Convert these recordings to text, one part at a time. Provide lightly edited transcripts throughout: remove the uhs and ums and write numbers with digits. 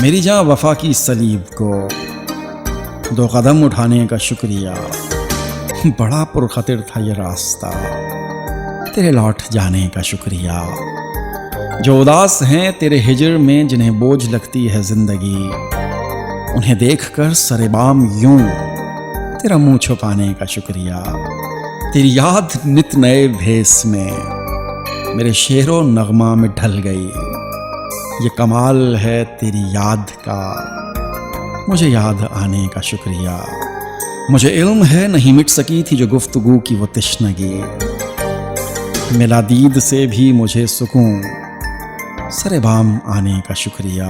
मेरी जान वफा की सलीब को 2 कदम उठाने का शुक्रिया। बड़ा पुरखतिर था ये रास्ता, तेरे लौट जाने का शुक्रिया। जो उदास हैं तेरे हिजर में, जिन्हें बोझ लगती है जिंदगी, उन्हें देखकर सरेबाम यूं तेरा मुंह छुपाने का शुक्रिया। तेरी याद नित नए भेस में मेरे शेरो नगमा में ढल गई। ये कमाल है तेरी याद का, मुझे याद आने का शुक्रिया। मुझे इल्म है नहीं मिट सकी थी जो गुफ्तगू की वो तिश्नगी। मिला दीद से भी मुझे सुकून, सरेबाम आने का शुक्रिया।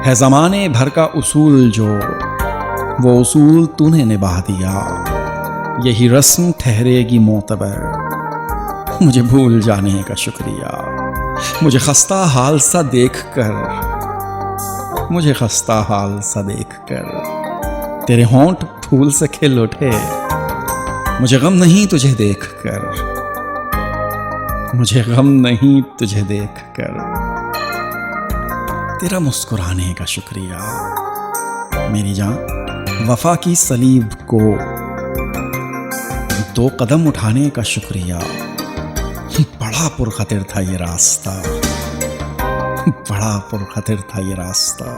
है ज़माने भर का उसूल जो, वो उसूल तूने निभा दिया। यही रस्म ठहरेगी मोतबर, मुझे भूल जाने का शुक्रिया। मुझे खस्ता हाल सा देखकर, तेरे होंठ फूल से खिल उठे। मुझे गम नहीं तुझे देखकर, तेरा मुस्कुराने का शुक्रिया। मेरी जान वफा की सलीब को 2 कदम उठाने का शुक्रिया। बड़ा पुरखतिर था ये रास्ता,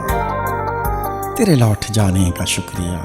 तेरे लौट जाने का शुक्रिया।